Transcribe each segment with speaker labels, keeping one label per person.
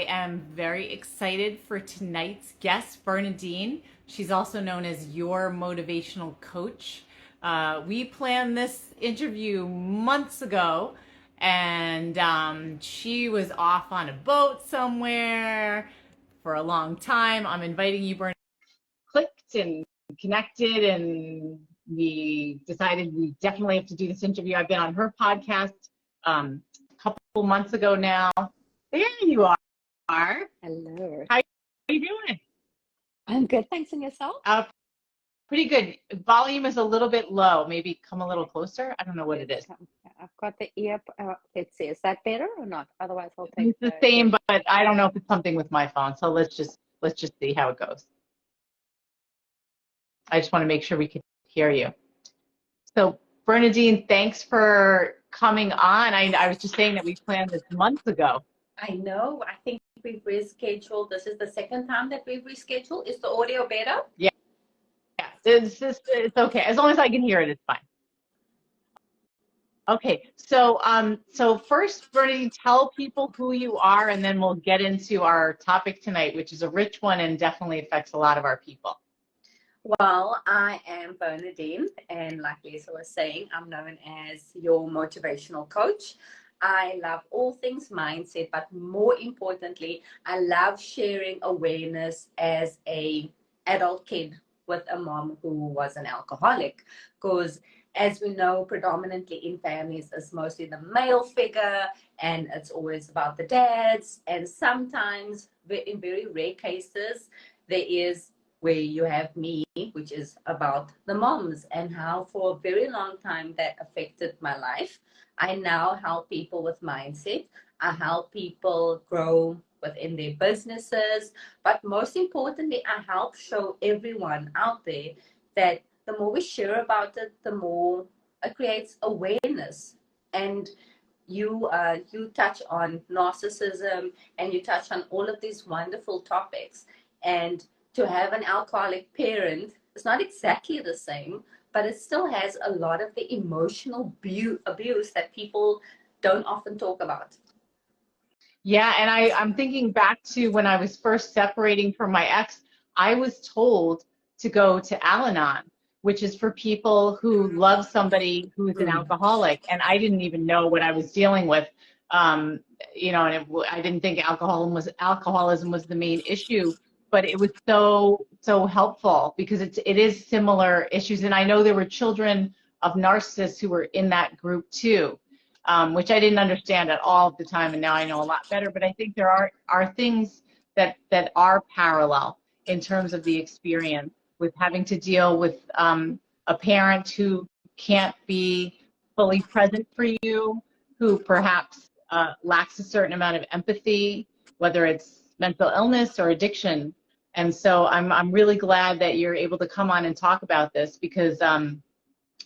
Speaker 1: am very excited for tonight's guest, Bernadene. She's also known as your motivational coach. We planned this interview months ago, and she was off on a boat somewhere for a long time. I'm inviting you, Bernadene. Clicked and connected, and we decided we definitely have to do this interview. I've been on her podcast a couple months ago now. There you are.
Speaker 2: Hello.
Speaker 1: How are you doing?
Speaker 2: I'm good, thanks. And yourself?
Speaker 1: Pretty good. Volume is a little bit low. Maybe come a little closer. I don't know what it is.
Speaker 2: I've got the ear. Let's see. Is that better or not? Otherwise, I'll take
Speaker 1: It's the same, but I don't know if it's something with my phone. So let's just see how it goes. I just want to make sure we can hear you. So Bernadene, thanks for coming on. I was just saying that we planned this months ago.
Speaker 2: I know. I think we've rescheduled. This is the second time that we've rescheduled. Is the audio better?
Speaker 1: Yeah. It's okay. As long as I can hear it, it's fine. Okay. So first, Bernadene, tell people who you are, and then we'll get into our topic tonight, which is a rich one and definitely affects a lot of our people.
Speaker 2: Well, I am Bernadene, and like Lisa was saying, I'm known as your motivational coach. I love all things mindset, but more importantly, I love sharing awareness as a adult kid with a mom who was an alcoholic. Because as we know, predominantly in families, it's mostly the male figure, and it's always about the dads. And sometimes, in very rare cases, there is where you have me, which is about the moms, and how for a very long time that affected my life. I now help people with mindset. I help people grow within their businesses. But most importantly, I help show everyone out there that the more we share about it, the more it creates awareness. And you touch on narcissism, and you touch on all of these wonderful topics. And to have an alcoholic parent is not exactly the same, but it still has a lot of the emotional abuse that people don't often talk about.
Speaker 1: Yeah, and I'm thinking back to when I was first separating from my ex, I was told to go to al-anon, which is for people who love somebody who is an alcoholic, and I didn't even know what I was dealing with. And I didn't think alcoholism was the main issue, but it was so helpful because it is similar issues. And I know there were children of narcissists who were in that group too, which I didn't understand at all at the time, and now I know a lot better. But I think there are things that are parallel in terms of the experience with having to deal with a parent who can't be fully present for you, who perhaps lacks a certain amount of empathy, whether it's mental illness or addiction. And so I'm really glad that you're able to come on and talk about this, because I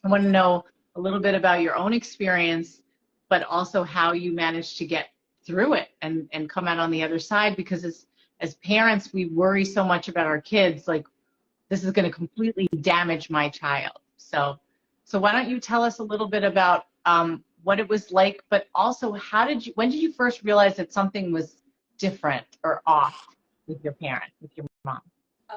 Speaker 1: want to know a little bit about your own experience, but also how you managed to get through it and come out on the other side. Because as parents, we worry so much about our kids, like this is going to completely damage my child. So why don't you tell us a little bit about what it was like, but also when did you first realize that something was different or off with your parent, with your mom?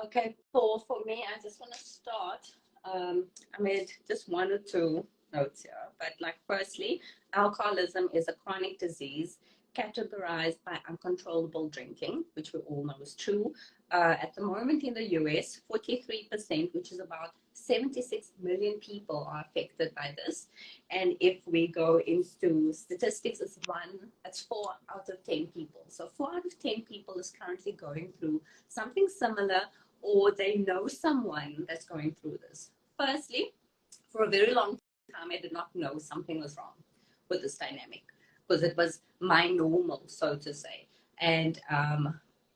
Speaker 2: Okay, Paul, for me, I just want to start. I made just one or two notes here, but like firstly, alcoholism is a chronic disease categorized by uncontrollable drinking, which we all know is true. At the moment in the US, 43%, which is about 76 million people, are affected by this. And if we go into statistics, it's 4 out of 10 people. So 4 out of 10 people is currently going through something similar, or they know someone that's going through this. Firstly, for a very long time, I did not know something was wrong with this dynamic, because it was my normal, so to say. And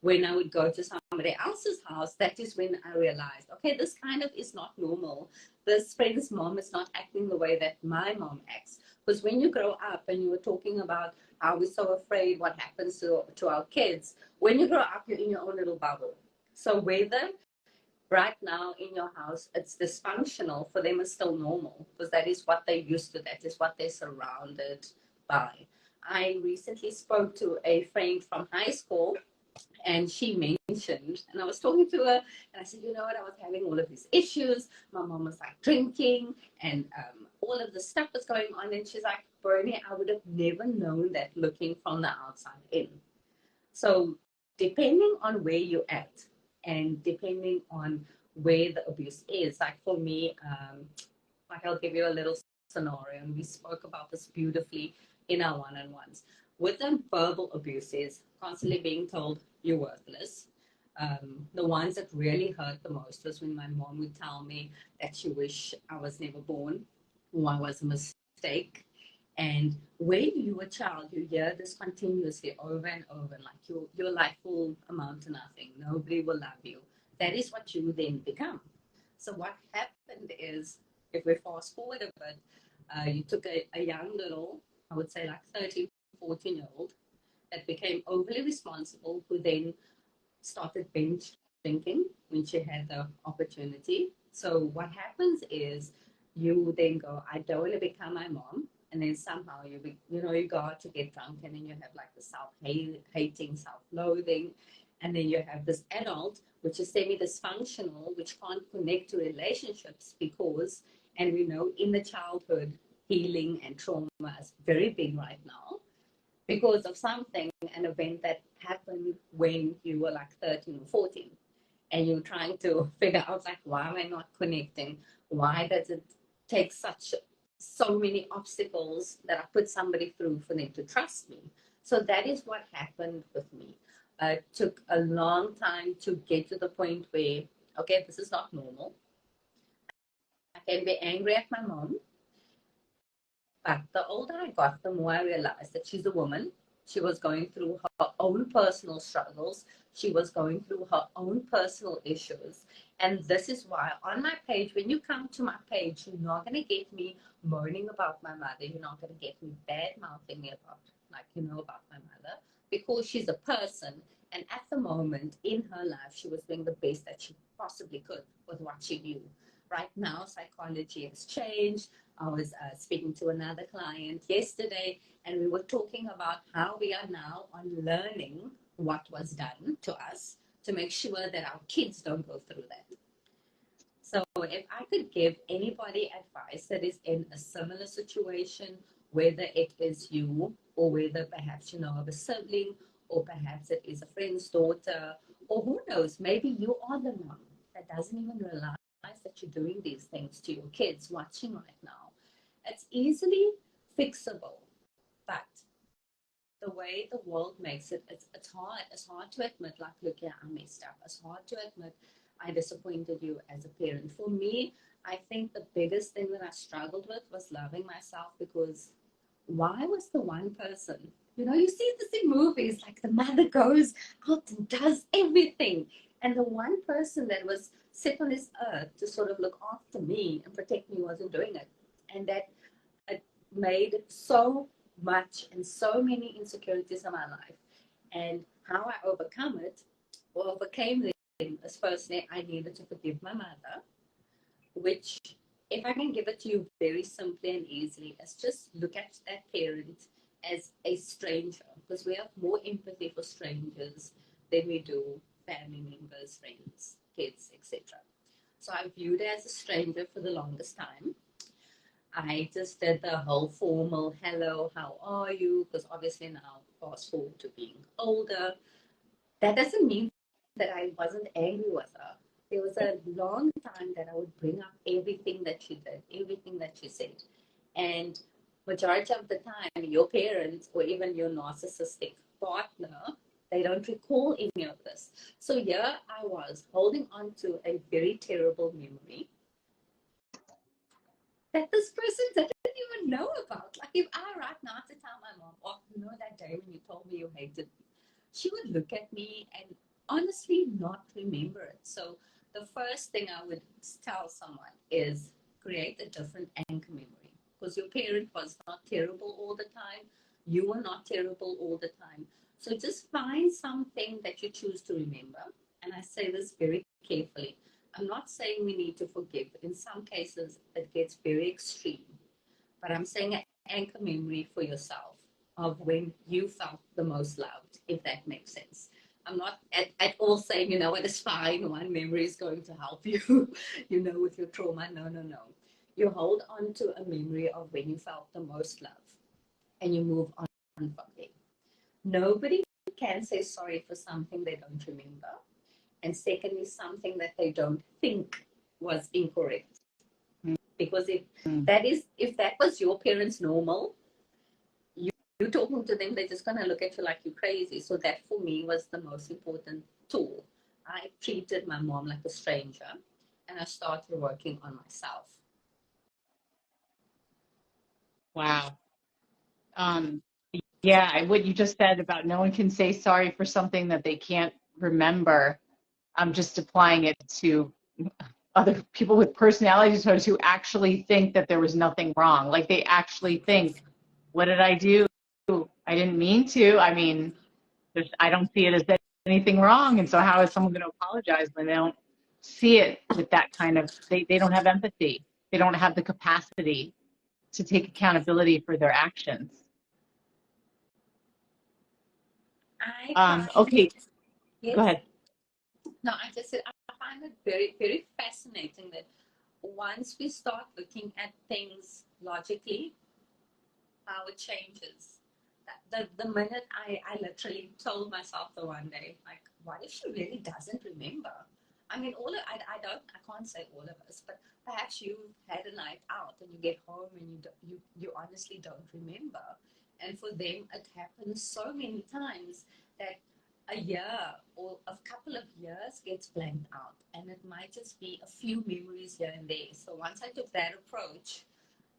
Speaker 2: when I would go to somebody else's house, that is when I realized, okay, this kind of is not normal. This friend's mom is not acting the way that my mom acts. Because when you grow up, and you were talking about how we're so afraid what happens to our kids, when you grow up, you're in your own little bubble. So whether right now in your house it's dysfunctional, for them it's still normal, because that is what they're used to, that is what they're surrounded by. I recently spoke to a friend from high school And she mentioned, and I was talking to her, and I said, you know what, I was having all of these issues. My mom was like drinking, and all of the stuff was going on. And she's like, Bernie, I would have never known that looking from the outside in. So, depending on where you're at, and depending on where the abuse is, like for me, like I'll give you a little scenario, and we spoke about this beautifully in our one-on-ones. With the verbal abuses, constantly being told you're worthless. The ones that really hurt the most was when my mom would tell me that she wished I was never born, or I was a mistake. And when you're a child, you hear this continuously over and over, like your life will amount to nothing. Nobody will love you. That is what you then become. So what happened is, if we fast forward a bit, you took a young little, I would say like 13, 14-year-old, that became overly responsible, who then started binge drinking when she had the opportunity. So what happens is you then go, I don't want to become my mom. And then somehow you go out to get drunk, and then you have like the self-hating, self-loathing. And then you have this adult, which is semi-dysfunctional, which can't connect to relationships because, and we know in the childhood, healing and trauma is very big right now because of something, an event that happened when you were like 13 or 14, and you're trying to figure out like, why am I not connecting? Why does it take so many obstacles that I put somebody through for them to trust me? So that is what happened with me. It took a long time to get to the point where, okay, this is not normal. I can be angry at my mom, but the older I got, the more I realized that she's a woman. She was going through her own personal struggles. She was going through her own personal issues. And this is why on my page, when you come to my page, you're not going to get me moaning about my mother. You're not going to get me bad mouthing me about, like, about my mother, because she's a person. And at the moment in her life, she was doing the best that she possibly could with what she knew. Right now, psychology has changed. I was speaking to another client yesterday, and we were talking about how we are now unlearning what was done to us to make sure that our kids don't go through that. So, if I could give anybody advice that is in a similar situation, whether it is you, or whether perhaps you know of a sibling, or perhaps it is a friend's daughter, or who knows, maybe you are the mom that doesn't even realize that you're doing these things to your kids watching right now. It's easily fixable, but the way the world makes it, it's hard. It's hard to admit, like, look, yeah, I messed up. It's hard to admit I disappointed you as a parent. For me, I think the biggest thing that I struggled with was loving myself, because why was the one person, you see this in movies, like the mother goes out and does everything. And the one person that was set on this earth to sort of look after me and protect me wasn't doing it. And that it made so much and so many insecurities in my life. And how I overcame them is, firstly, I needed to forgive my mother, which, if I can give it to you very simply and easily, is just look at that parent as a stranger, because we have more empathy for strangers than we do family members, friends, kids, etc. So I viewed her as a stranger for the longest time. I just did the whole formal hello, how are you? Because obviously now, fast forward to being older, that doesn't mean that I wasn't angry with her. There was a long time that I would bring up everything that she did, everything that she said. And majority of the time, your parents or even your narcissistic partner, they don't recall any of this. So here I was holding on to a very terrible memory that this person didn't even know about. Like, if I right now to tell my mom, oh, that day when you told me you hated me, she would look at me and honestly not remember it. So the first thing I would tell someone is create a different anchor memory, because your parent was not terrible all the time. You were not terrible all the time. So just find something that you choose to remember. And I say this very carefully. I'm not saying we need to forgive. In some cases, it gets very extreme. But I'm saying an anchor memory for yourself of when you felt the most loved, if that makes sense. I'm not at all saying, what is fine. One memory is going to help you, with your trauma. No, no, no. You hold on to a memory of when you felt the most love and you move on from there. Nobody can say sorry for something they don't remember. And secondly, something that they don't think was incorrect. Because if that was your parents' normal, you talking to them, they're just gonna look at you like you're crazy. So that for me was the most important tool. I treated my mom like a stranger, and I started working on myself.
Speaker 1: Wow. Um, yeah, what you just said about no one can say sorry for something that they can't remember. I'm just applying it to other people with personality disorders who actually think that there was nothing wrong. Like they actually think, what did I do? I didn't mean to. I mean, I don't see it as anything wrong. And so how is someone going to apologize when they don't see it with that kind of, they don't have empathy. They don't have the capacity to take accountability for their actions.
Speaker 2: I find
Speaker 1: Okay,
Speaker 2: it,
Speaker 1: go
Speaker 2: yes.
Speaker 1: ahead.
Speaker 2: No, I just said I find it very, very fascinating that once we start looking at things logically, how it changes. The minute I literally told myself the one day, like, what if she really doesn't remember? I mean, I can't say all of us, but perhaps you had a night out and you get home and you honestly don't remember. And for them, it happens so many times that a year or a couple of years gets blanked out, and it might just be a few memories here and there. So once I took that approach,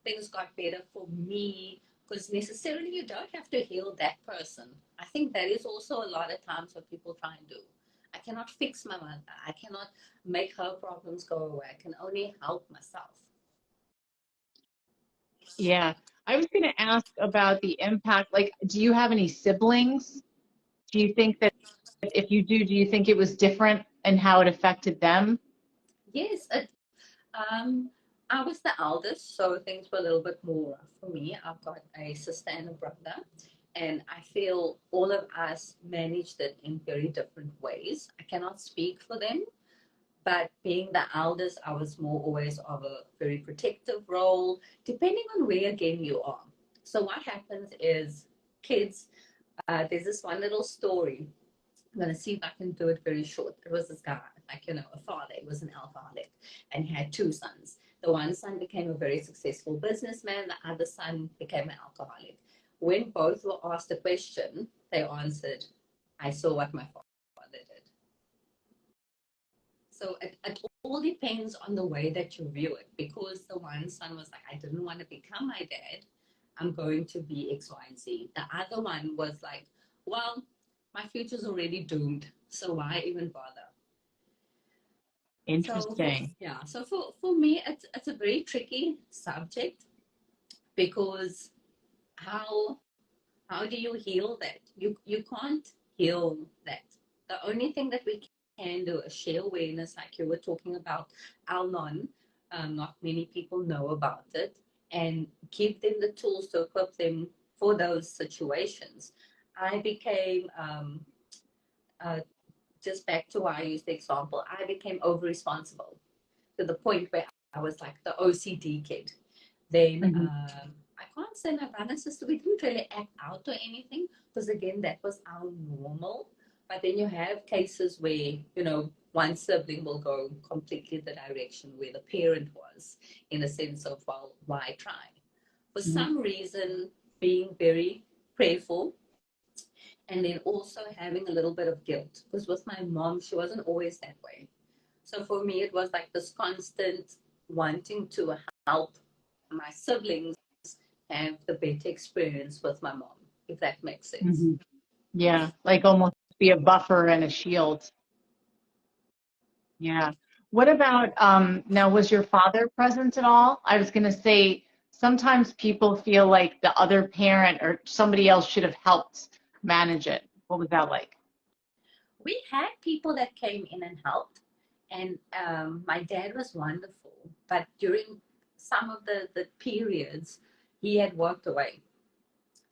Speaker 2: things got better for me because necessarily you don't have to heal that person. I think that is also a lot of times what people try and do. I cannot fix my mother. I cannot make her problems go away. I can only help myself.
Speaker 1: Yeah. I was going to ask about the impact. Like, do you have any siblings? Do you think that if you do you think it was different and how it affected them?
Speaker 2: Yes, um, I was the eldest, so things were a little bit more rough for me. I've got a sister and a brother, and I feel all of us managed it in very different ways. I cannot speak for them, but being the eldest, I was more always of a very protective role, depending on where again you are. So what happens is kids, there's this one little story. I'm going to see if I can do it very short. There was this guy, like, a father, he was an alcoholic, and he had two sons. The one son became a very successful businessman, the other son became an alcoholic. When both were asked the question, they answered, I saw what my father did. So it all depends on the way that you view it. Because the one son was like, I didn't want to become my dad. I'm going to be X, Y, and Z. The other one was like, well, my future's already doomed. So why even bother? So
Speaker 1: Interesting.
Speaker 2: yeah, so for me, it's a very tricky subject because how how do you heal that? You can't heal that. The only thing that we can do is share awareness, like you were talking about al-anon. Not many people know about it, and give them the tools to equip them for those situations. I became uh, just back to why I used the example. I became over responsible to the point where I was like the OCD kid. Then
Speaker 1: Hmm.
Speaker 2: I can't say my brother and sister, we didn't really act out or anything because, again, that was our normal. But then you have cases where, one sibling will go completely the direction where the parent was, in a sense of, well, why try? For some reason, being very prayerful, and then also having a little bit of guilt because with my mom, she wasn't always that way. So for me, it was like this constant wanting to help my siblings have the better experience with my mom, if that makes sense.
Speaker 1: Hmm. Yeah, like almost be a buffer and a shield. Yeah. What about now, was your father present at all? I was going to say sometimes people feel like the other parent or somebody else should have helped manage it. What was that like?
Speaker 2: We had people that came in and helped, and my dad was wonderful. But during some of the periods, he had walked away.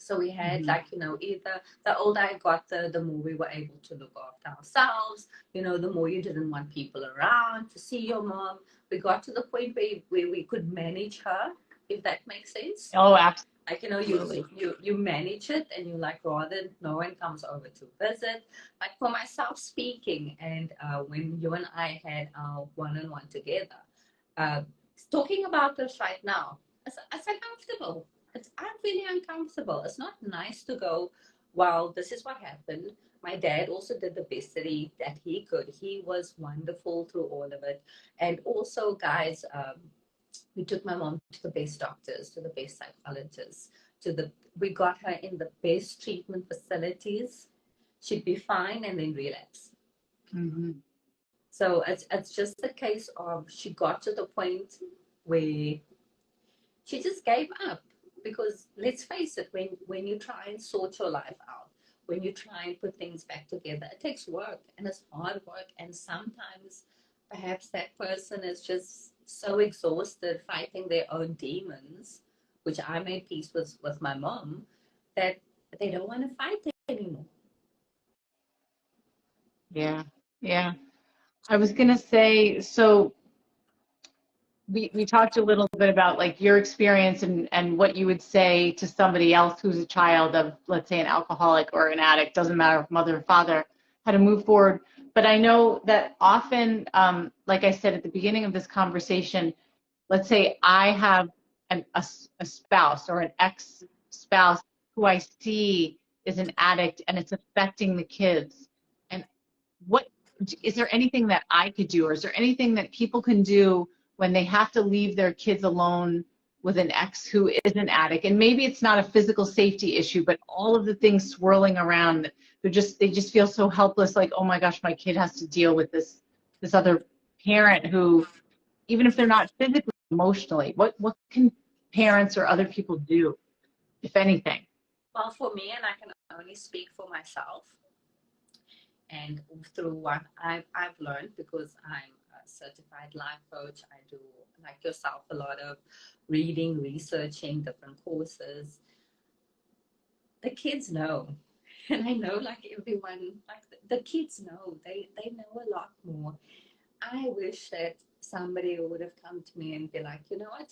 Speaker 2: So we had
Speaker 1: Mhm.
Speaker 2: like, either the older I got, the more we were able to look after ourselves. The more you didn't want people around to see your mom. We got to the point where we could manage her, if that makes sense.
Speaker 1: Oh,
Speaker 2: Like,
Speaker 1: absolutely.
Speaker 2: you manage it, and you like, rather no one comes over to visit. Like for myself speaking, and when you and I had our one-on-one together, uh, talking about this right now, it's uncomfortable. I'm really uncomfortable. It's not nice to go, well, this is what happened. My dad also did the best that he could. He was wonderful through all of it. And also, guys, we took my mom to the best doctors, to the best psychologists, we got her in the best treatment facilities. She'd be fine and then relapse.
Speaker 1: Hmm.
Speaker 2: So it's just a case of she got to the point where she just gave up. Because let's face it, when you try and sort your life out, when you try and put things back together, it takes work, and it's hard work. And sometimes perhaps that person is just so exhausted fighting their own demons, which I made peace with my mom, that they don't want to fight anymore.
Speaker 1: Yeah. Yeah. I was gonna say, so we talked a little bit about like your experience and what you would say to somebody else who's a child of, let's say, an alcoholic or an addict, doesn't matter if mother or father, how to move forward. But I know that often, like I said at the beginning of this conversation, let's say I have a spouse or an ex-spouse who I see is an addict and it's affecting the kids. And what is there anything that I could do, or is there anything that people can do when they have to leave their kids alone with an ex who is an addict? And maybe it's not a physical safety issue, but all of the things swirling around, they just feel so helpless, like, oh my gosh, my kid has to deal with this other parent who, even if they're not physically, emotionally, what can parents or other people do, if anything?
Speaker 2: Well, for me, and I can only speak for myself, and through what I've learned, because I'm a certified life coach. I do, like yourself, a lot of reading, researching different courses. The kids know, and I know, like everyone, like the kids know, they know a lot more. I wish that somebody would have come to me and be like, you know what,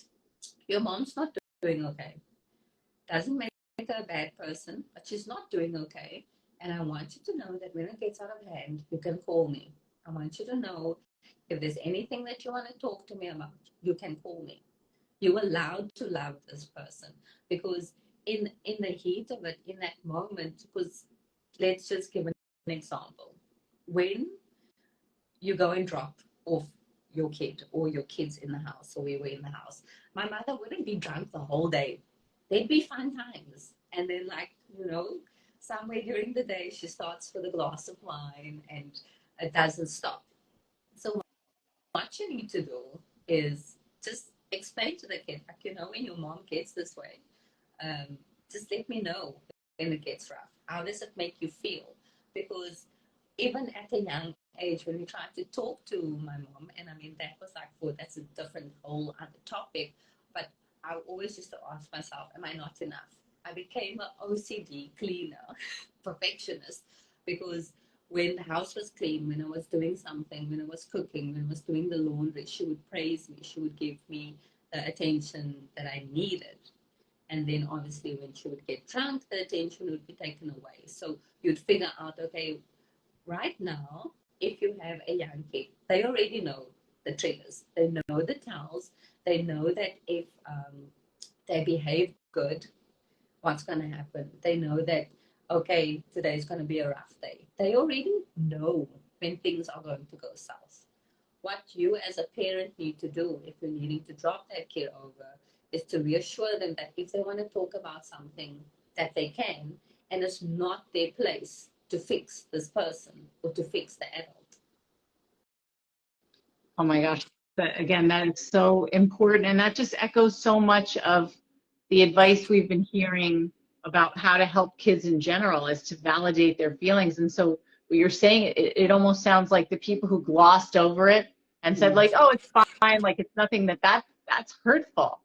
Speaker 2: your mom's not doing okay. Doesn't make her a bad person, but she's not doing okay. And I want you to know that when it gets out of hand, you can call me. I want you to know, if there's anything that you want to talk to me about, you can call me. You're allowed to love this person. Because in the heat of it, in that moment, because let's just give an example. When you go and drop off your kid, or your kids in the house, or we were in the house, my mother wouldn't be drunk the whole day. They'd be fun times. And then, like, somewhere during the day, she starts with a glass of wine, and it doesn't stop. So what you need to do is just explain to the kid, like, when your mom gets this way, um, just let me know when it gets rough. How does it make you feel? Because even at a young age, when we tried to talk to my mom, and I mean, that was like, that's a different whole other topic, but I always used to ask myself, am I not enough? I became an OCD cleaner, perfectionist, because when the house was clean, when I was doing something, when I was cooking, when I was doing the laundry, she would praise me. She would give me the attention that I needed. And then obviously when she would get drunk, the attention would be taken away. So you'd figure out, okay, right now, if you have a young kid, they already know the triggers. They know the tells. They know that if they behave good, what's going to happen. They know that, okay, today's going to be a rough day. They already know when things are going to go south. What you as a parent need to do, if you're needing to drop that kid over, is to reassure them that if they want to talk about something, that they can, and it's not their place to fix this person or to fix the adult.
Speaker 1: Oh my gosh. But again, that is so important. And that just echoes so much of the advice we've been hearing about how to help kids in general, is to validate their feelings. And so what you're saying, it almost sounds like the people who glossed over it and said like,
Speaker 2: Yes.
Speaker 1: oh, it's fine, like it's nothing, that's hurtful,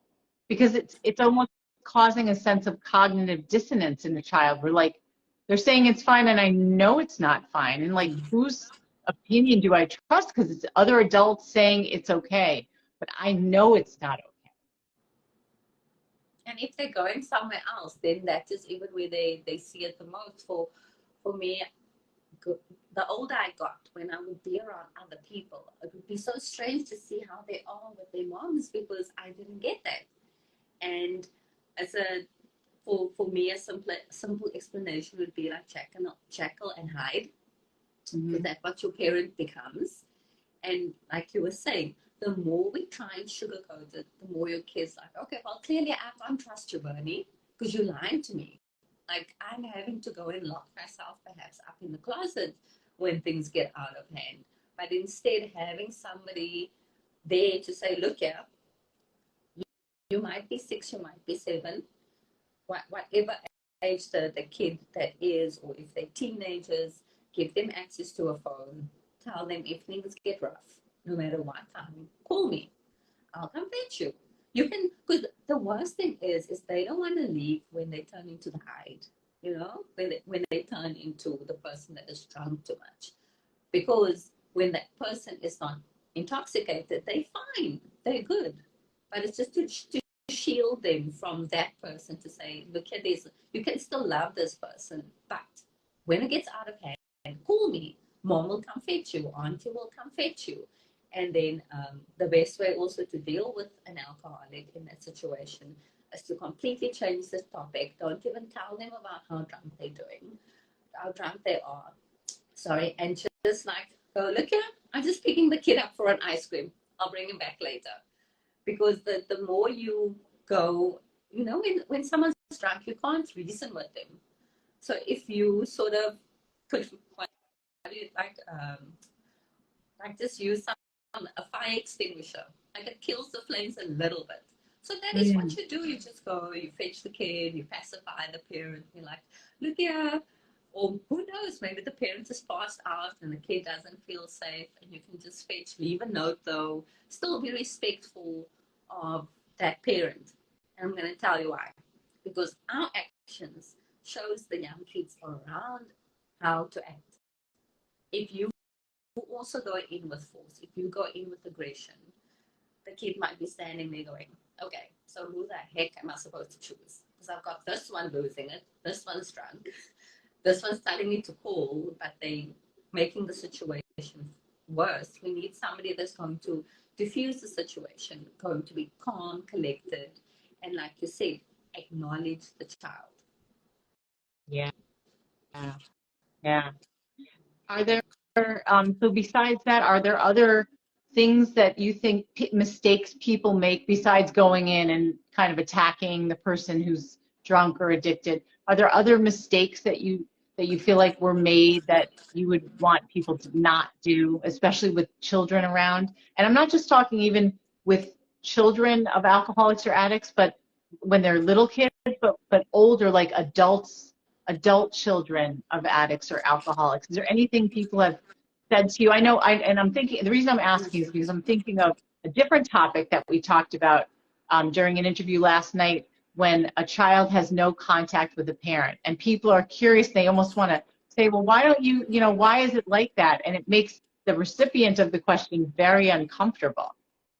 Speaker 1: because it's almost causing a sense of cognitive dissonance in the child. We're like, they're saying it's fine and I know it's not fine. And like, whose opinion do I trust? Because it's other adults saying it's okay, but I know it's not okay.
Speaker 2: And if they're going somewhere else, then that is even where they see it the most. For me, the older I got, when I would be around other people, it would be so strange to see how they are with their moms because I didn't get that. And as a for me, a simple explanation would be like jackal and hide, because
Speaker 1: Mm-hmm.
Speaker 2: that's what your parent becomes. And like you were saying, the more we try and sugarcoat it, the more your kids like, okay, well, clearly I can't trust you, Bernie, because you're lying to me. Like I'm having to go and lock myself perhaps up in the closet when things get out of hand. But instead, having somebody there to say, look here, you might be 6, you might be 7, whatever age the kid that is, or if they're teenagers, give them access to a phone. Tell them if things get rough, no matter what time, call me. I'll come fetch you. You can, because the worst thing is they don't want to leave when they turn into the hide, when they turn into the person that is drunk too much. Because when that person is not intoxicated, they're fine, they're good. But it's just to shield them from that person to say, look at this, you can still love this person, but when it gets out of hand, call me. Mom will come fetch you, auntie will come fetch you. And then the best way also to deal with an alcoholic in that situation is to completely change the topic. Don't even tell them about how drunk they're doing, how drunk they are. Sorry, and just like, oh, look here, I'm just picking the kid up for an ice cream. I'll bring him back later. Because the more you go, when someone's drunk, you can't reason with them. So if you sort of put, what do you like just use a fire extinguisher, like it kills the flames a little bit. So that is what you do. You just go, you fetch the kid, you pacify the parent. You're like, look here. Or who knows, maybe the parent is passed out and the kid doesn't feel safe, and you can just fetch, leave a note though, still be respectful of that parent. And I'm going to tell you why. Because our actions shows the young kids around how to act. If you also go in with force, if you go in with aggression, the kid might be standing there going, okay, so who the heck am I supposed to choose? Because I've got this one losing it, this one's drunk, this one's telling me to call, but they making the situation worse. We need somebody that's going to diffuse the situation, going to be calm, collected, and like you said, acknowledge the child.
Speaker 1: Yeah, yeah. Are there, so besides that, are there other things that you think mistakes people make besides going in and kind of attacking the person who's drunk or addicted? Are there other mistakes that you feel like were made that you would want people to not do, especially with children around? And I'm not just talking even with children of alcoholics or addicts, but when they're little kids, but older, like adult children of addicts or alcoholics. Is there anything people have said to you? I know, and I'm thinking, the reason I'm asking is because I'm thinking of a different topic that we talked about during an interview last night, when a child has no contact with a parent and people are curious. They almost want to say, well, why don't you, why is it like that? And it makes the recipient of the question very uncomfortable.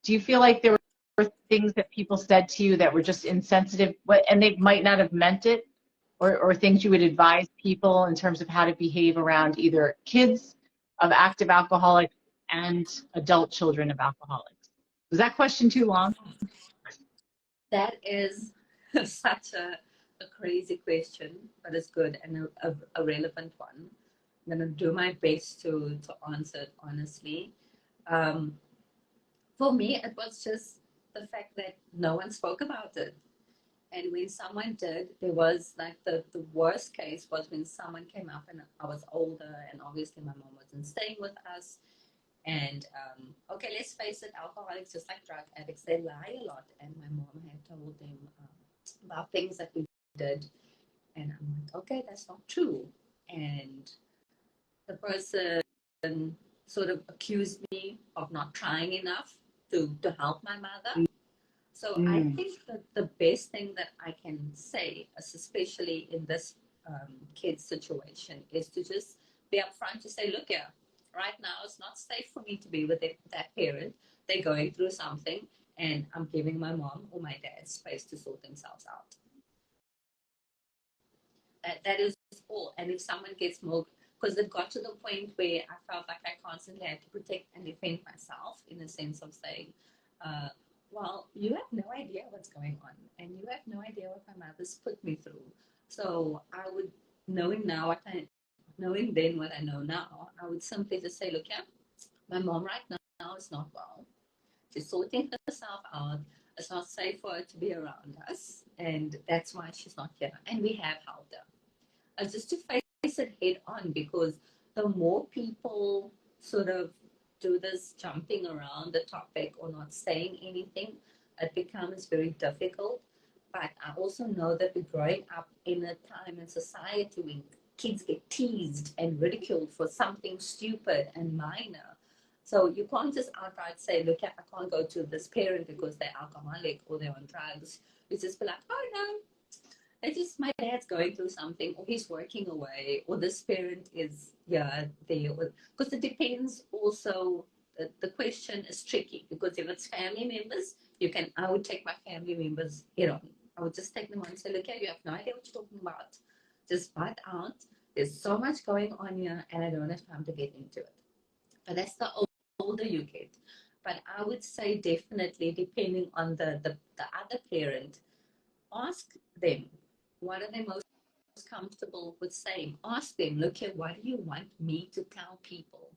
Speaker 1: Do you feel like there were things that people said to you that were just insensitive, and they might not have meant it? Or things you would advise people in terms of how to behave around either kids of active alcoholics and adult children of alcoholics? Was that question too long?
Speaker 2: That is such a crazy question, but it's good and a relevant one. I'm going to do my best to answer it honestly. Um, for me, it was just the fact that no one spoke about it. And when someone did, there was like the worst case was when someone came up and I was older, and obviously my mom wasn't staying with us. And okay, let's face it, alcoholics, just like drug addicts, they lie a lot. And my mom had told them about things that we did. And I'm like, okay, that's not true. And the person sort of accused me of not trying enough to help my mother. So I
Speaker 1: Mm.
Speaker 2: think that the best thing that I can say, especially in this kid situation, is to just be upfront to say, look here, right now it's not safe for me to be with that parent. They're going through something, and I'm giving my mom or my dad space to sort themselves out. That is all. And if someone gets more, because it got to the point where I felt like I constantly had to protect and defend myself in the sense of saying, uh, well, you have no idea what's going on, and you have no idea what my mother's put me through. So I would, knowing then what I know now, I would simply just say, look, yeah, my mom right now is not well. She's sorting herself out. It's not safe for her to be around us, and that's why she's not here. And we have helped her, just to face it head on, because the more people sort of do this jumping around the topic or not saying anything, it becomes very difficult. But I also know that we're growing up in a time in society when kids get teased and ridiculed for something stupid and minor. So you can't just outright say, look, I can't go to this parent because they're alcoholic or they're on drugs. You just be like, oh no, it's just my dad's going through something, or he's working away, or this parent is, yeah, there. Because it depends also, the question is tricky, because if it's family members, I would take my family members head on. I would just take them on and say, look, yeah, you have no idea what you're talking about. Just butt out. There's so much going on here, and I don't have time to get into it. But that's the older you get. But I would say definitely, depending on the other parent, ask them, what are they most comfortable with saying? Ask them, look here, what do you want me to tell people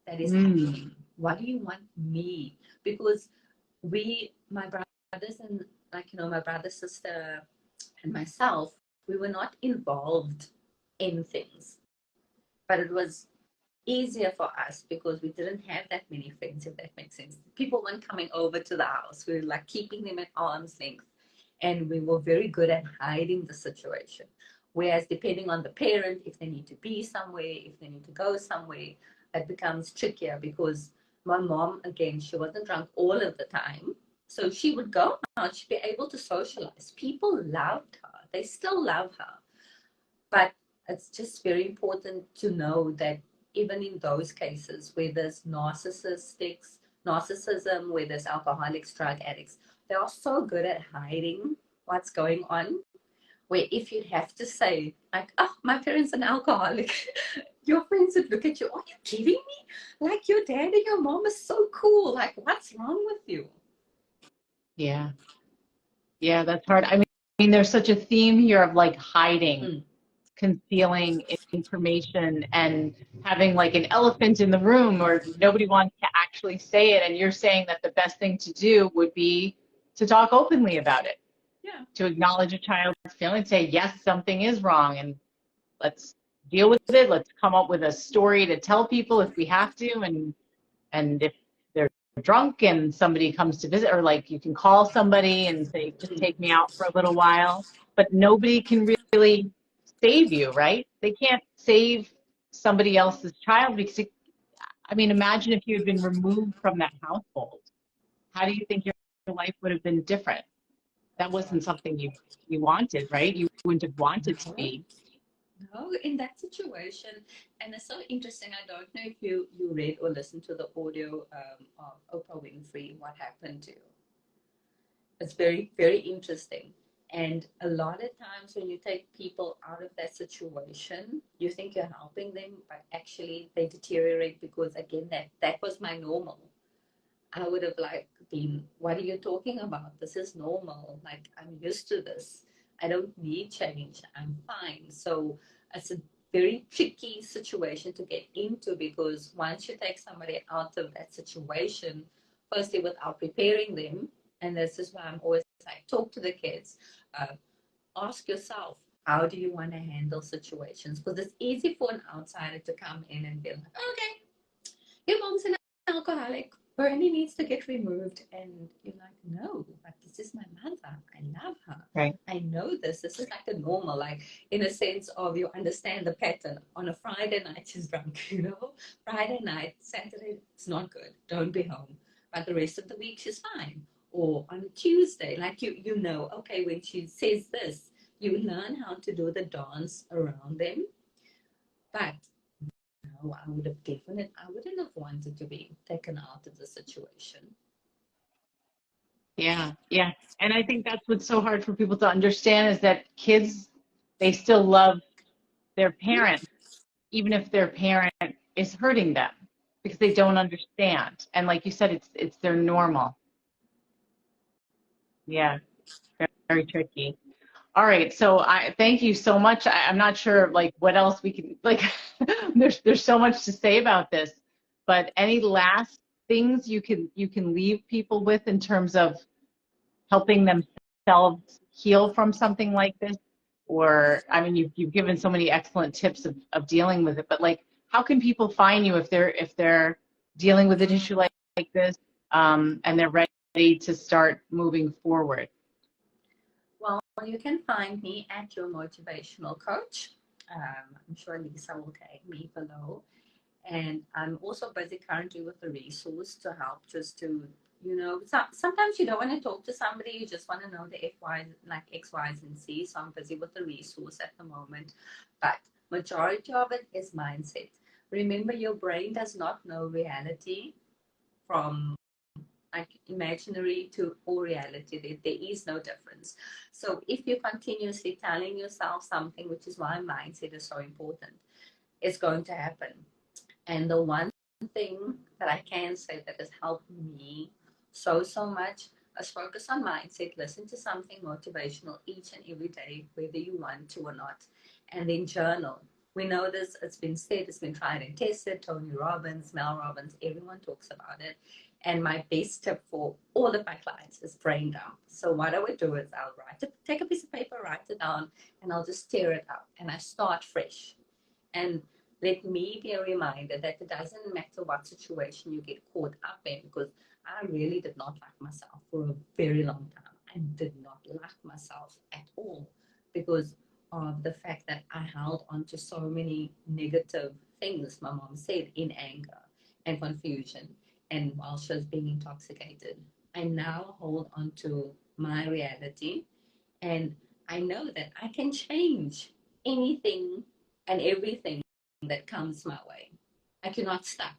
Speaker 2: that is
Speaker 1: Mm.
Speaker 2: happening? What do you want me? Because my brothers and, like, my brother, sister, and myself, we were not involved in things, but it was easier for us because we didn't have that many friends, if that makes sense. People weren't coming over to the house. We were like keeping them at arm's length, and we were very good at hiding the situation. Whereas depending on the parent, if they need to be somewhere, if they need to go somewhere, it becomes trickier, because my mom, again, she wasn't drunk all of the time. So she would go out, she'd be able to socialize. People loved her. They still love her. But it's just very important to know that even in those cases where there's narcissism, where there's alcoholics, drug addicts, they are so good at hiding what's going on. Where if you'd have to say, like, oh, my parents are an alcoholic, your friends would look at you, are you kidding me? Like, your dad and your mom is so cool. Like, what's wrong with you?
Speaker 1: Yeah. Yeah, that's hard. I mean, there's such a theme here of like hiding,
Speaker 2: Mm.
Speaker 1: concealing information, and having like an elephant in the room or nobody wants to actually say it. And you're saying that the best thing to do would be to talk openly about it,
Speaker 2: Yeah.
Speaker 1: to acknowledge a child's feeling, say, yes, something is wrong, and let's deal with it. Let's come up with a story to tell people if we have to. And if they're drunk and somebody comes to visit, or like you can call somebody and say, just take me out for a little while. But nobody can really save you, right? They can't save somebody else's child because, I mean, imagine if you had been removed from that household. How do you think your life would have been different? That wasn't something you wanted, right? You wouldn't have wanted to
Speaker 2: No.
Speaker 1: be.
Speaker 2: No, in that situation, and it's so interesting. I don't know if you read or listened to the audio of Oprah Winfrey, What Happened to You. It's very, very interesting. And a lot of times when you take people out of that situation, you think you're helping them, but actually they deteriorate, because again, that was my normal. I would have like been, what are you talking about? This is normal. Like, I'm used to this. I don't need change. I'm fine. So it's a very tricky situation to get into, because once you take somebody out of that situation, firstly without preparing them, and this is why I'm always like, talk to the kids, uh, ask yourself, how do you want to handle situations? Because it's easy for an outsider to come in and be like, okay, your mom's an alcoholic. Bernie needs to get removed. And you're like, no, but this is my mother. I love her.
Speaker 1: Right.
Speaker 2: I know this. This is like a normal, like in a sense of, you understand the pattern. On a Friday night, she's drunk, Friday night, Saturday, it's not good. Don't be home. But the rest of the week, she's fine. or on a Tuesday, like you know, okay, when she says this, you learn how to do the dance around them. But no, I wouldn't have wanted to be taken out of the situation.
Speaker 1: Yeah, yeah. And I think that's what's so hard for people to understand is that kids, they still love their parents, even if their parent is hurting them because they don't understand. And like you said, it's their normal. Yeah, very, very tricky. All right, so I thank you so much. I'm not sure like what else we can like there's so much to say about this, but any last things you can leave people with in terms of helping themselves heal from something like this? Or, I mean, you've given so many excellent tips of dealing with it, but like, how can people find you if they're dealing with an issue like this, and they're ready to start moving forward?
Speaker 2: Well, you can find me at your motivational coach. I'm sure Lisa will tag me below. And I'm also busy currently with a resource to help just to, sometimes you don't want to talk to somebody, you just want to know the FY, like X, Y's, and Z. So I'm busy with the resource at the moment. But majority of it is mindset. Remember, your brain does not know reality from like imaginary to all reality. There is no difference. So if you're continuously telling yourself something, which is why mindset is so important, it's going to happen. And the one thing that I can say that has helped me so much is focus on mindset, listen to something motivational each and every day, whether you want to or not, and then journal. We know this, it's been said, it's been tried and tested. Tony Robbins, Mel Robbins, everyone talks about it. And my best tip for all of my clients is brain dump. So what I would do is I'll write it, take a piece of paper, write it down, and I'll just tear it up and I start fresh. And let me be a reminder that it doesn't matter what situation you get caught up in, because I really did not like myself for a very long time. I did not like myself at all because of the fact that I held on to so many negative things my mom said in anger and confusion and while she was being intoxicated. I now hold on to my reality, and I know that I can change anything and everything that comes my way. Like, you're not stuck.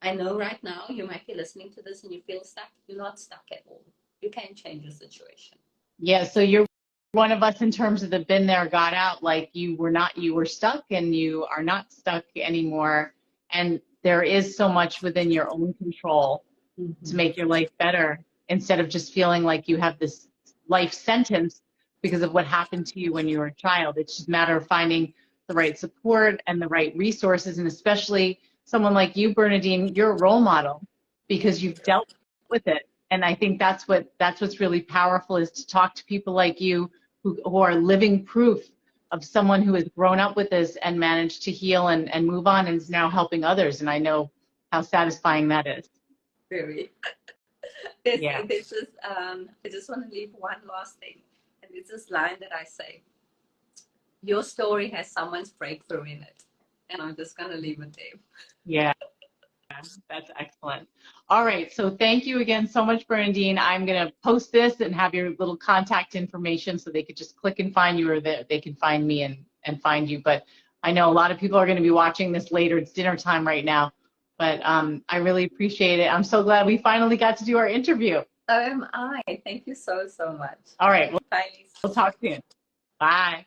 Speaker 2: I know right now you might be listening to this and you feel stuck. You're not stuck at all. You can change your situation.
Speaker 1: Yeah, so you're one of us in terms of the been there, got out. Like you were stuck and you are not stuck anymore. And there is so much within your own control to
Speaker 2: Mm-hmm.
Speaker 1: make your life better instead of just feeling like you have this life sentence because of what happened to you when you were a child. It's just a matter of finding the right support and the right resources. And especially someone like you, Bernadine, you're a role model because you've dealt with it. And I think that's what's really powerful is to talk to people like you who are living proof of someone who has grown up with this and managed to heal and move on and is now helping others. And I know how satisfying that is.
Speaker 2: Very.
Speaker 1: Yeah.
Speaker 2: I just want to leave one last thing. And it's this line that I say, your story has someone's breakthrough in it. And I'm just going to leave it there.
Speaker 1: Yeah, that's excellent. All right, so thank you again so much, Bernadine. I'm going to post this and have your little contact information so they could just click and find you, or that they can find me and find you. But I know a lot of people are going to be watching this later. It's dinner time right now. But I really appreciate it. I'm so glad we finally got to do our interview.
Speaker 2: So am I. Thank you so much.
Speaker 1: All right,
Speaker 2: Bye.
Speaker 1: we'll talk soon. Bye.